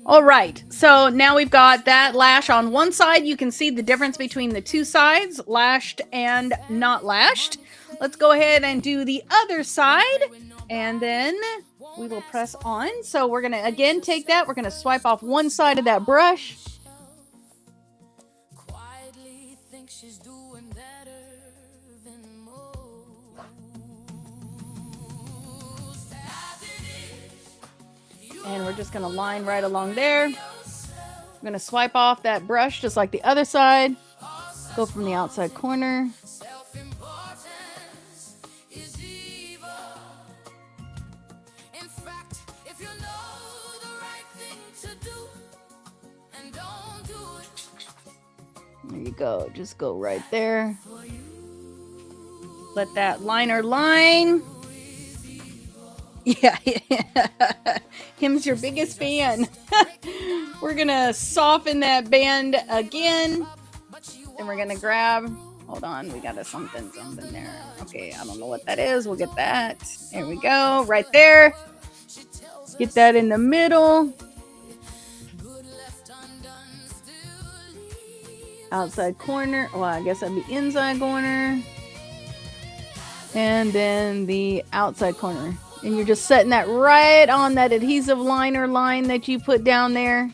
All right, so now we've got that lash on one side. You can see the difference between the two sides, lashed and not lashed. Let's go ahead and do the other side, and then we will press on. So we're going to, again, take that. We're going to swipe off one side of that brush. She's doing better than most. And we're just going to line right along there. I'm going to swipe off that brush just like the other side. Go from the outside corner. There you go. Just go right there. Let that liner line. Yeah. Him's your biggest fan. We're gonna soften that band again. And we're gonna grab, hold on, we got a something there. Okay, I don't know what that is. We'll get that. There we go, right there. Get that in the middle. Outside corner. Well, I guess that'd be inside corner. And then the outside corner. And you're just setting that right on that adhesive liner line that you put down there.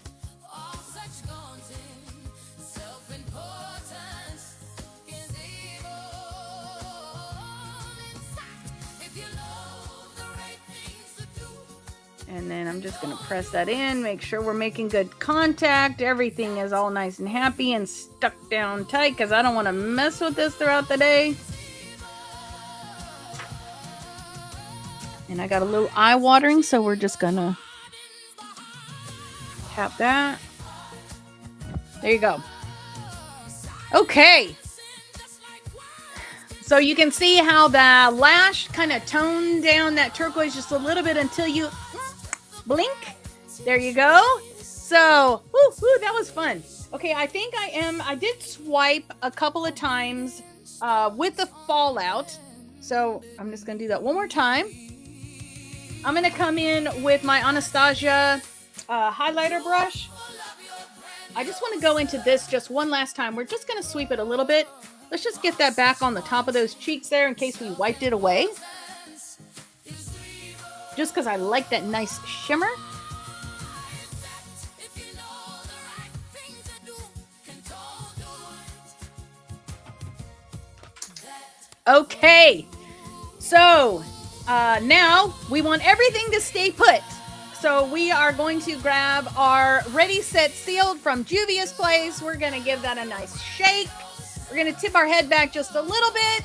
And then I'm just going to press that in, make sure we're making good contact. Everything is all nice and happy and stuck down tight because I don't want to mess with this throughout the day. And I got a little eye watering, so we're just going to tap that. There you go. Okay. So you can see how the lash kind of toned down that turquoise just a little bit until you blink. There you go. So, that was fun. Okay, I think I did swipe a couple of times with the fallout. So I'm just going to do that one more time. I'm going to come in with my Anastasia highlighter brush. I just want to go into this just one last time. We're just going to sweep it a little bit. Let's just get that back on the top of those cheeks there in case we wiped it away. Just because I like that nice shimmer. Okay, so now we want everything to stay put. So we are going to grab our Ready, Set, Sealed from Juvia's Place. We're going to give that a nice shake. We're going to tip our head back just a little bit.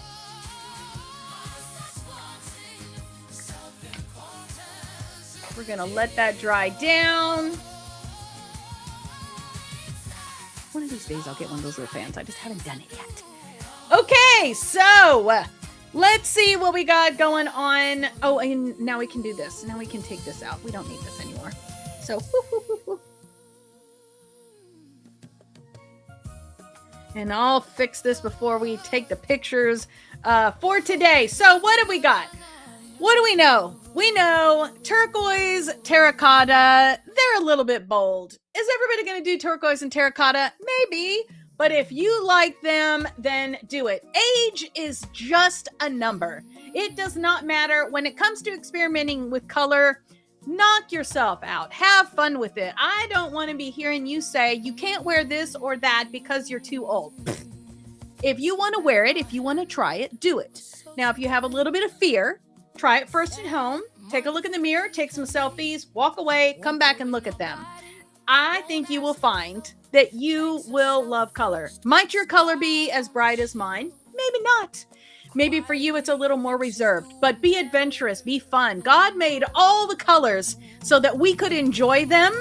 We're going to let that dry down. One of these days I'll get one of those little fans. I just haven't done it yet. Okay, so let's see what we got going on. Oh, and now we can do this. Now we can take this out. We don't need this anymore. So, and I'll fix this before we take the pictures for today. So what have we got? What do we know? We know turquoise, terracotta. They're a little bit bold. Is everybody going to do turquoise and terracotta? Maybe. But if you like them, then do it. Age is just a number. It does not matter. When it comes to experimenting with color, knock yourself out. Have fun with it. I don't want to be hearing you say you can't wear this or that because you're too old. If you want to wear it, if you want to try it, do it. Now, if you have a little bit of fear, try it first at home. Take a look in the mirror, take some selfies, walk away, come back and look at them. I think you will find that you will love color. Might your color be as bright as mine? Maybe not. Maybe for you it's a little more reserved, but be adventurous, be fun. God made all the colors so that we could enjoy them,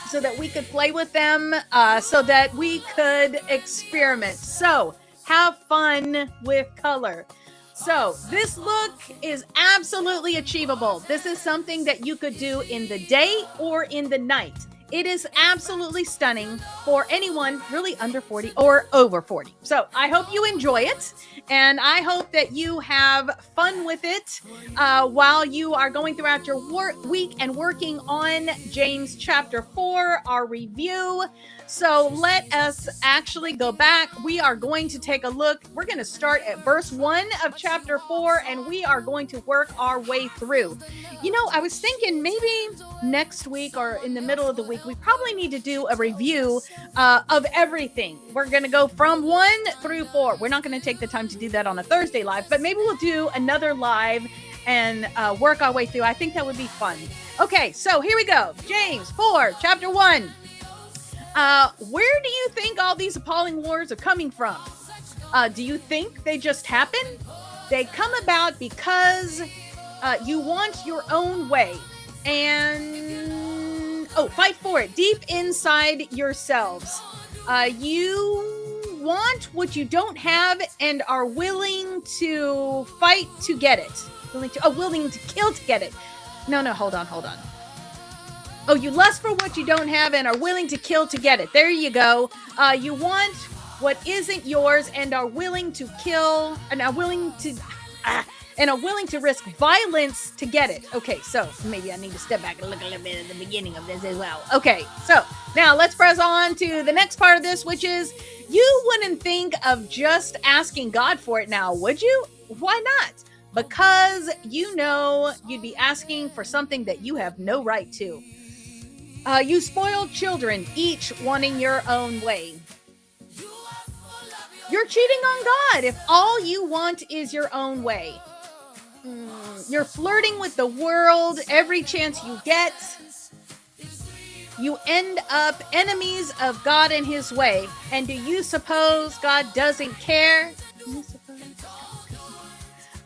so that we could play with them, so that we could experiment. So have fun with color. So this look is absolutely achievable. This is something that you could do in the day or in the night. It is absolutely stunning for anyone really under 40 or over 40. So I hope you enjoy it. And I hope that you have fun with it while you are going throughout your week and working on James chapter 4, our review. So let us actually go back. We are going to take a look. We're going to start at verse 1 of chapter 4, and we are going to work our way through. You know, I was thinking maybe next week or in the middle of the week, we probably need to do a review of everything. We're going to go from 1 through 4. We're not going to take the time to do that on a Thursday live, but maybe we'll do another live and work our way through. I think that would be fun. Okay, so here we go. James 4, chapter 1. Where do you think all these appalling wars are coming from? Do you think they just happen? They come about because you want your own way. And, fight for it deep inside yourselves. You want what you don't have and are willing to fight to get it. Willing to kill to get it. No, hold on. Oh, you lust for what you don't have and are willing to kill to get it. There you go. You want what isn't yours and are willing to kill and are willing to risk violence to get it. Okay, so maybe I need to step back and look a little bit at the beginning of this as well. Okay, so now let's press on to the next part of this, which is you wouldn't think of just asking God for it now, would you? Why not? Because you know you'd be asking for something that you have no right to. You spoiled children, each wanting your own way. You're cheating on God if all you want is your own way. You're flirting with the world every chance you get. You end up enemies of God and his way. And do you suppose God doesn't care?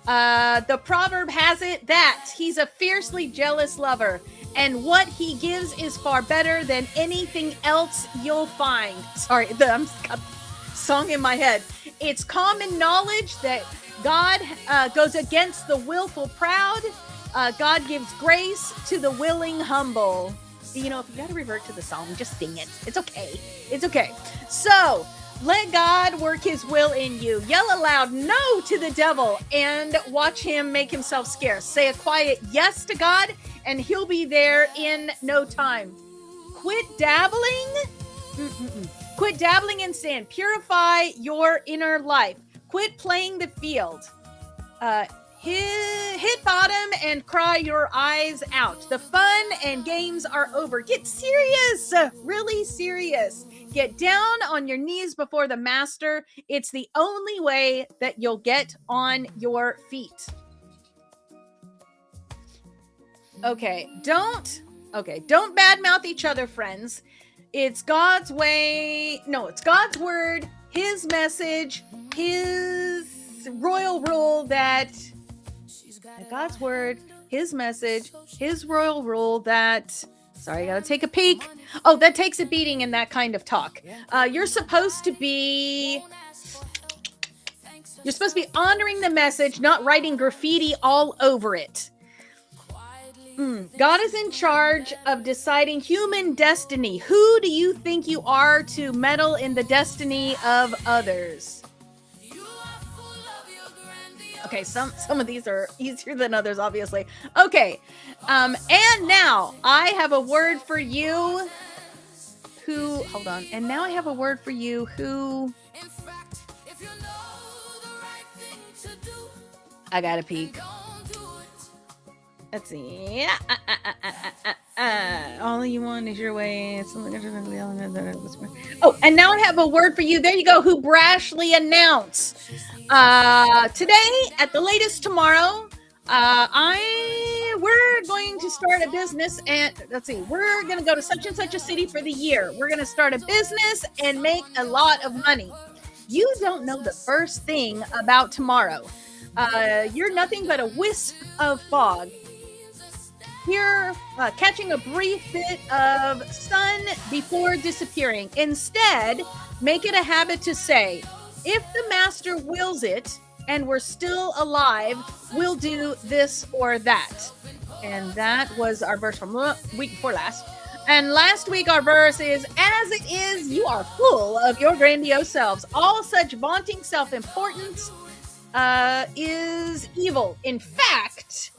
The proverb has it that he's a fiercely jealous lover, and what he gives is far better than anything else you'll find. Sorry, I'm got song in my head. It's common knowledge that God goes against the willful proud. God gives grace to the willing humble. You know, if you got to revert to the song, just sing it. It's okay. It's okay. So let God work his will in you. Yell aloud no to the devil and watch him make himself scarce. Say a quiet yes to God and he'll be there in no time. Quit dabbling. Quit dabbling in sin. Purify your inner life. Quit playing the field. Hit bottom and cry your eyes out. The fun and games are over. Get serious. Really serious. Get down on your knees before the master. It's the only way that you'll get on your feet. Okay, don't badmouth each other, friends. It's God's way. No, it's God's word, his message, his royal rule that God's word, his message, his royal rule that, sorry, I gotta take a peek. Oh, that takes a beating in that kind of talk. You're supposed to be honoring the message, not writing graffiti all over it. God is in charge of deciding human destiny. Who do you think you are to meddle in the destiny of others? Okay, some of these are easier than others, obviously. Okay, and now I have a word for you who, hold on, and now I have a word for you who, I gotta peek. Let's see. All you want is your way. Oh, and now I have a word for you. There you go. Who brashly announce today, at the latest tomorrow, we're going to start a business, and let's see, we're going to go to such and such a city for the year. We're going to start a business and make a lot of money. You don't know the first thing about tomorrow. You're nothing but a wisp of fog. You're catching a brief bit of sun before disappearing. Instead, make it a habit to say, if the master wills it and we're still alive, we'll do this or that. And that was our verse from week before last. And last week our verse is, as it is, you are full of your grandiose selves. All such vaunting self-importance is evil. In fact,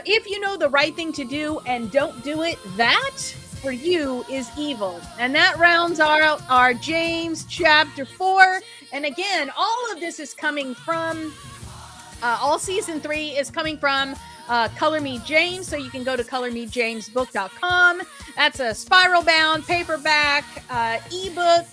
if you know the right thing to do and don't do it, that for you is evil. And that rounds out our James chapter 4. And again, all of this is coming from, all season 3 is coming from Color Me James. So you can go to colormejamesbook.com. That's a spiral bound paperback, ebook.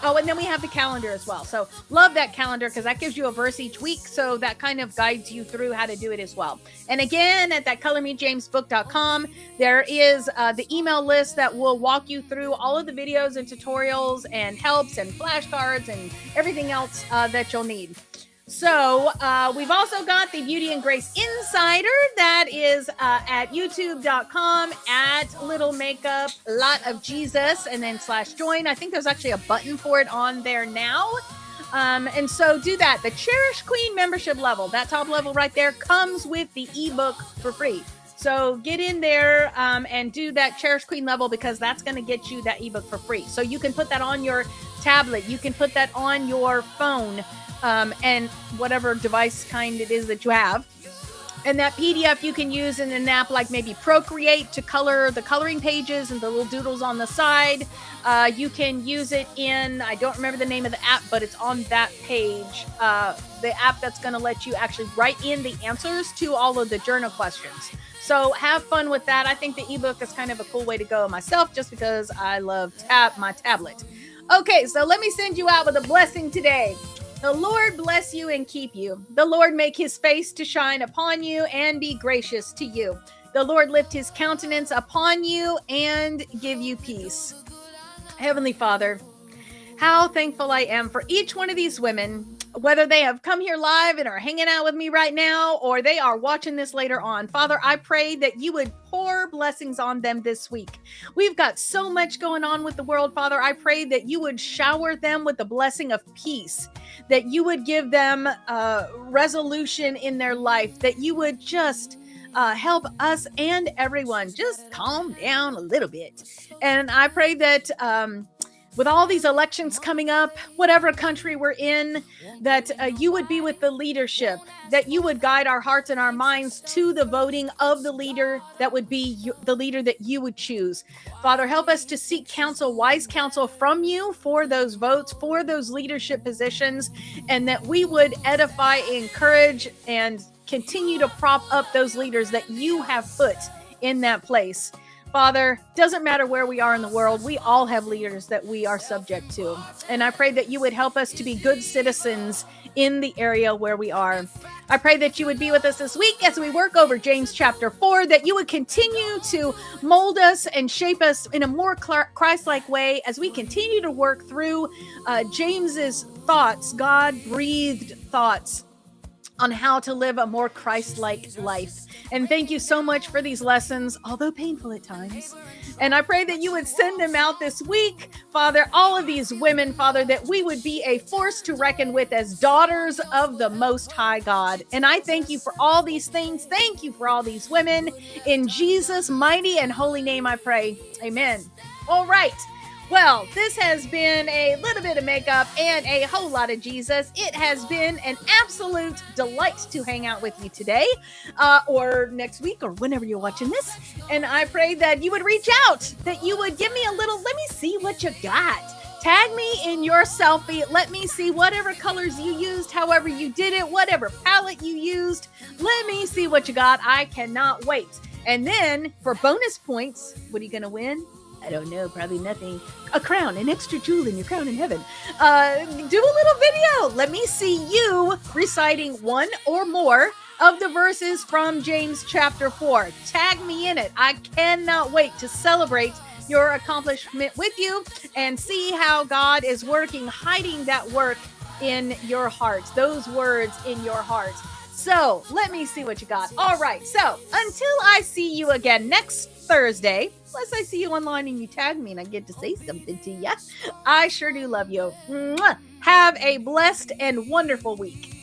Oh, and then we have the calendar as well. So love that calendar because that gives you a verse each week. So that kind of guides you through how to do it as well. And again, at that colormejamesbook.com, there is the email list that will walk you through all of the videos and tutorials and helps and flashcards and everything else that you'll need. So we've also got the Beauty and Grace Insider that is at youtube.com at Little Makeup, Lot of Jesus, and then /join. I think there's actually a button for it on there now. And so do that. The Cherish Queen membership level, that top level right there, comes with the ebook for free. So get in there and do that Cherish Queen level, because that's going to get you that ebook for free. So you can put that on your tablet. You can put that on your phone and whatever device kind it is that you have. And that PDF you can use in an app like maybe Procreate to color the coloring pages and the little doodles on the side. You can use it in, I don't remember the name of the app, but it's on that page. The app that's going to let you actually write in the answers to all of the journal questions. So have fun with that. I think the ebook is kind of a cool way to go myself, just because I love my tablet. Okay, so let me send you out with a blessing today. The Lord bless you and keep you. The Lord make his face to shine upon you and be gracious to you. The Lord lift his countenance upon you and give you peace. Heavenly Father, how thankful I am for each one of these women, whether they have come here live and are hanging out with me right now, or they are watching this later on. Father, I pray that you would pour blessings on them this week. We've got so much going on with the world, Father. I pray that you would shower them with the blessing of peace, that you would give them resolution in their life, that you would just help us and everyone just calm down a little bit. And I pray that with all these elections coming up, whatever country we're in, that you would be with the leadership, that you would guide our hearts and our minds to the voting of the leader that would be the leader that you would choose. Father, help us to seek counsel, wise counsel from you for those votes, for those leadership positions, and that we would edify, encourage, and continue to prop up those leaders that you have put in that place. Father, doesn't matter where we are in the world, we all have leaders that we are subject to. And I pray that you would help us to be good citizens in the area where we are. I pray that you would be with us this week as we work over James chapter 4, that you would continue to mold us and shape us in a more Christ-like way as we continue to work through James's thoughts, God-breathed thoughts on how to live a more Christ-like life. And thank you so much for these lessons, although painful at times. And I pray that you would send them out this week, Father, all of these women, Father, that we would be a force to reckon with as daughters of the Most High God. And I thank you for all these things. Thank you for all these women. In Jesus' mighty and holy name I pray. Amen. All right. Well, this has been a little bit of makeup and a whole lot of Jesus. It has been an absolute delight to hang out with you today, or next week, or whenever you're watching this. And I pray that you would reach out, that you would give me a little, let me see what you got. Tag me in your selfie. Let me see whatever colors you used, however you did it, whatever palette you used. Let me see what you got. I cannot wait. And then for bonus points, what are you going to win? I don't know, probably nothing. A crown, an extra jewel in your crown in heaven. Do a little video. Let me see you reciting one or more of the verses from James chapter 4. Tag me in it. I cannot wait to celebrate your accomplishment with you and see how God is working, hiding that work in your heart, those words in your heart. So let me see what you got. All right. So until I see you again next Thursday, unless I see you online and you tag me and I get to say something to you, I sure do love you. Mwah. Have a blessed and wonderful week.